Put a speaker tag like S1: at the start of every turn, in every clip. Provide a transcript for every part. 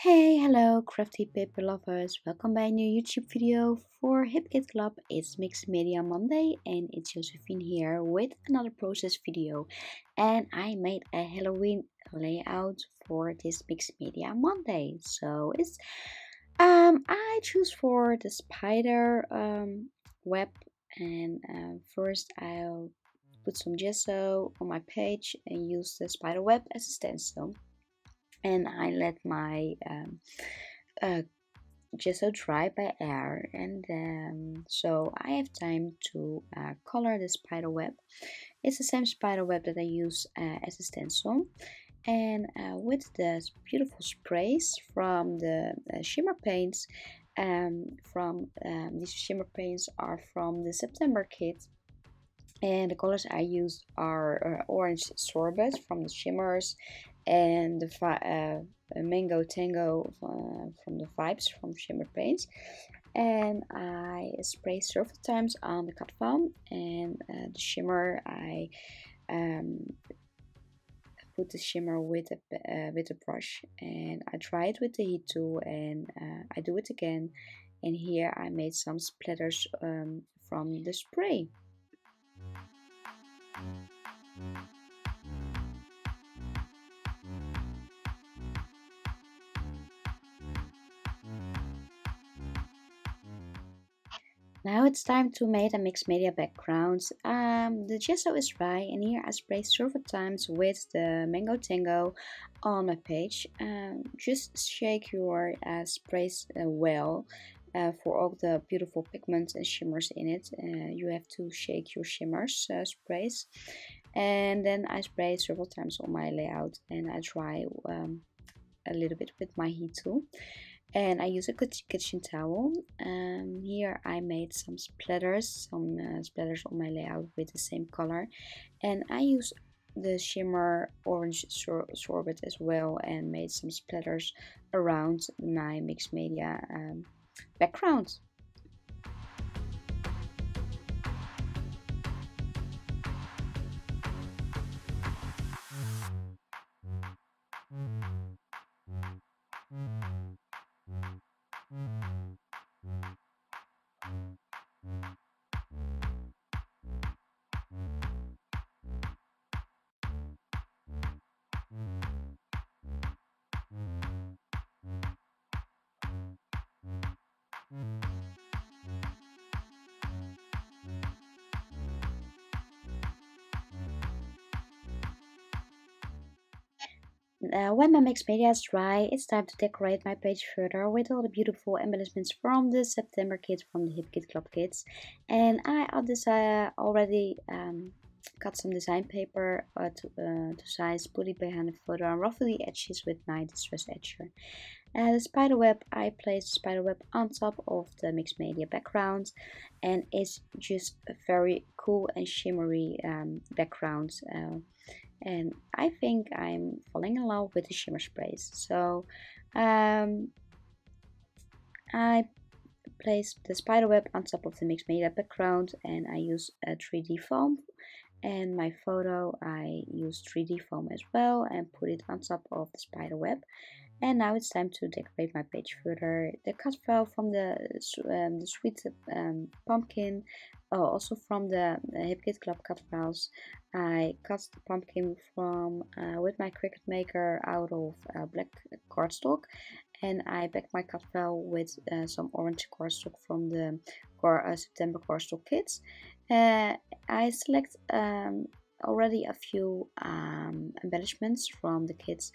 S1: Hey, hello, crafty paper lovers. Welcome by a new YouTube video for Hip Kit Club. It's Mixed Media Monday and it's Josephine here with another process video. And I made a Halloween layout for this Mixed Media Monday. I choose for the spider web, and first I'll put some gesso on my page and use the spider web as a stencil. And I let my uh, gesso dry by air, and so I have time to color the spider web. It's the same spider web that I use as a stencil, and with the beautiful sprays from the shimmer paints. From These shimmer paints are from the September kit, and the colors I used are orange sorbet from the shimmers, and the mango tango from the vibes from shimmer paints. And I spray several times on the cut file, and the shimmer I um, put the shimmer with a brush, and I dry it with the heat tool, and I do it again. And here I made some splatters from the spray. Now it's time to make a mixed media background. The gesso is dry, and here I spray several times with the Mango Tango on my page. Just shake your sprays well for all the beautiful pigments and shimmers in it. You have to shake your shimmers sprays, and then I spray several times on my layout, and I dry a little bit with my heat tool, and I use a kitchen towel. Here I made some splatters on my layout with the same color, and I use the shimmer orange sorbet as well, and made some splatters around my mixed media background. When my mixed media is dry, it's time to decorate my page further with all the beautiful embellishments from the September kit from the Hip Kit Club kits. And I already cut some design paper to size, put it behind the photo, and rough the edges with my distress etcher. The spider web, I placed the spider web on top of the mixed media background, and it's just a very cool and shimmery background. And I think I'm falling in love with the shimmer sprays. So um, I placed the spider web on top of the mixed media background, and I use a 3D foam. And my photo, I use 3D foam as well, and put it on top of the spider web. And now it's time to decorate my page further. The cut file from the sweet pumpkin, also from the Hip Kit Club cut files. I cut the pumpkin from with my Cricut maker out of black cardstock, and I backed my cut file with some orange cardstock from the September cardstock kits. I select already a few embellishments from the kits,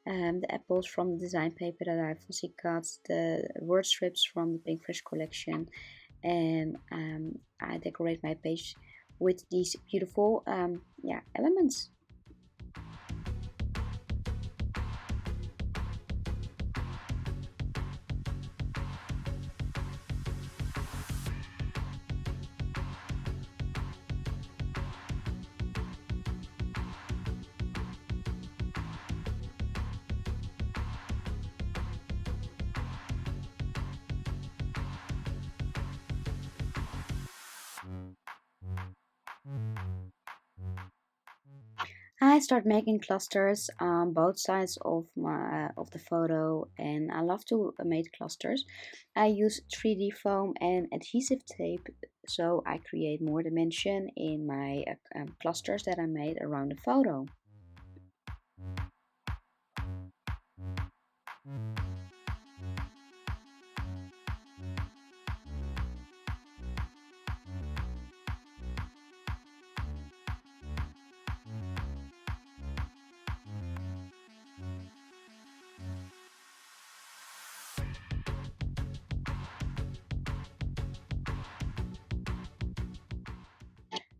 S1: the apples from the design paper that I fussy cut, the word strips from the Pink Fresh collection, and I decorate my page with these beautiful elements. I start making clusters on both sides of the photo, and I love to make clusters. I use 3D foam and adhesive tape, so I create more dimension in my clusters that I made around the photo.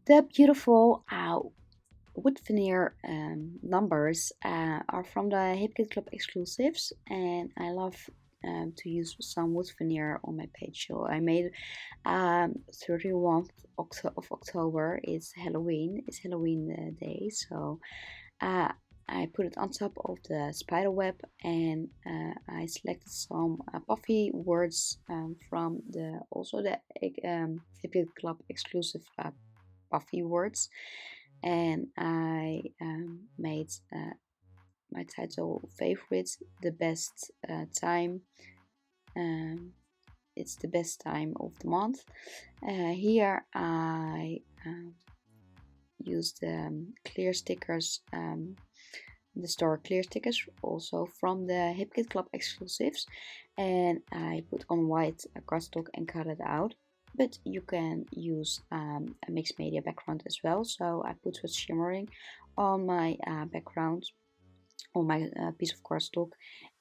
S1: The beautiful wood veneer numbers are from the HipKit Club exclusives, and I love to use some wood veneer on my page. So I made 31st of October is Halloween. It's Halloween day, so uh, I put it on top of the spider web, and I selected some puffy words from the also the HipKit Club exclusive puffy words, and I made my title favorite, the best time. Um, it's the best time of the month. Here I used clear stickers, the store clear stickers, also from the HipKit Club exclusives, and I put on white cardstock and cut it out. But you can use a mixed media background as well. So I put some shimmering on my background, on my piece of cardstock,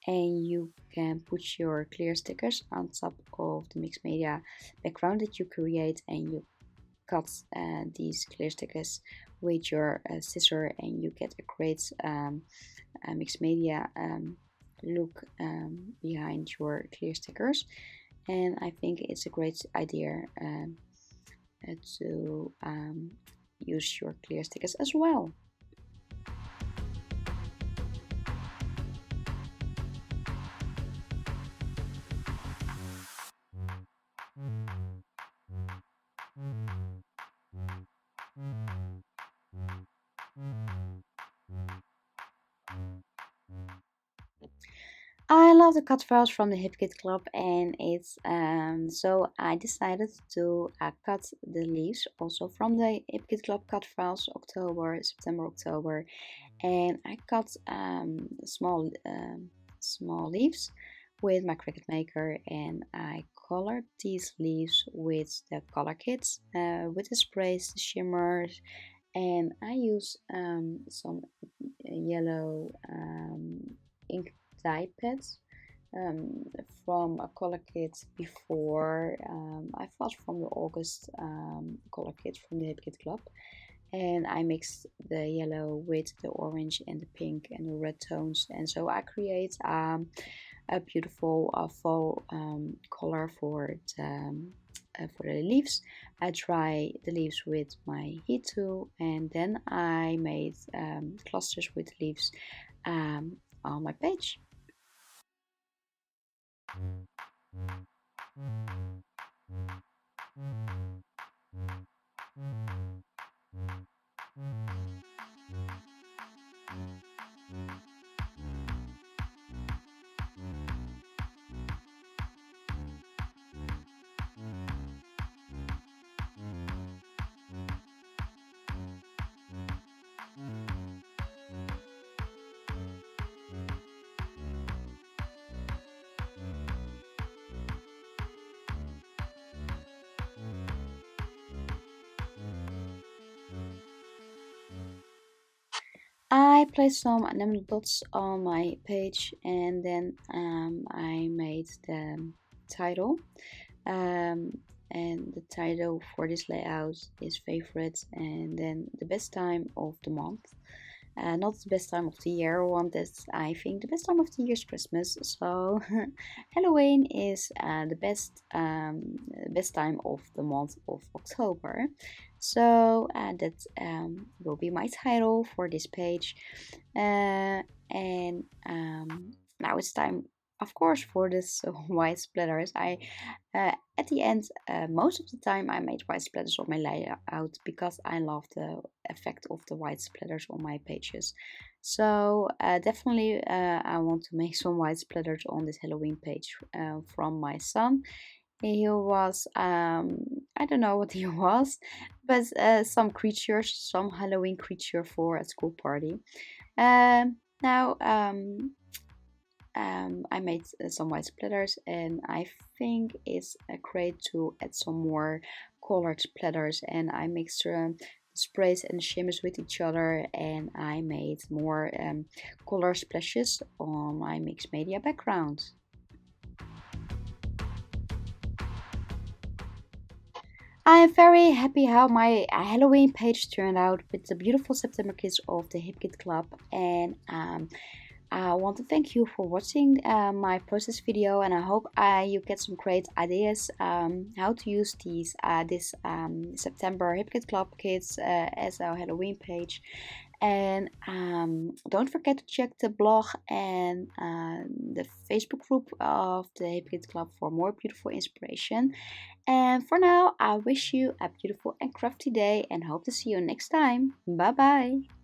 S1: and you can put your clear stickers on top of the mixed media background that you create, and you cut these clear stickers with your scissor, and you get a great mixed media look behind your clear stickers. And I think it's a great idea to use your clear stickers as well. I love the cut files from the HipKit Club, and it's so I decided to cut the leaves also from the HipKit Club cut files, October, September, October, and I cut small leaves with my Cricut Maker, and I colored these leaves with the color kits, with the sprays, the shimmers, and I use some yellow ink dye pads um, from a color kit before. I thought from the August color kit from the HipKit Club, and I mixed the yellow with the orange and the pink and the red tones, and so I create a beautiful fall color for the leaves. I dry the leaves with my heat tool, and then I made clusters with leaves um, on my page. I placed some enamel dots on my page, and then I made the title. Um, and the title for this layout is favorite, and then the best time of the month. Not the best time of the year one. That I think the best time of the year is Christmas. So Halloween is the best time of the month of October. So that will be my title for this page. And now it's time of course, for this white splatters, at the end, most of the time I made white splatters on my layout because I love the effect of the white splatters on my pages. So definitely I want to make some white splatters on this Halloween page from my son. He was, I don't know what he was, but some creatures, some Halloween creature for a school party. Now, I made some white splatters, and I think it's great to add some more colored splatters, and I mixed sprays and shimmers with each other, and I made more color splashes on my mixed media background. I am very happy how my Halloween page turned out with the beautiful September kids of the Hip Kid Club, and I want to thank you for watching my process video, and I hope you get some great ideas how to use this September Hip Kid Club kids as our Halloween page. And don't forget to check the blog and the Facebook group of the Hip Kid Club for more beautiful inspiration. And for now, I wish you a beautiful and crafty day and hope to see you next time. Bye bye.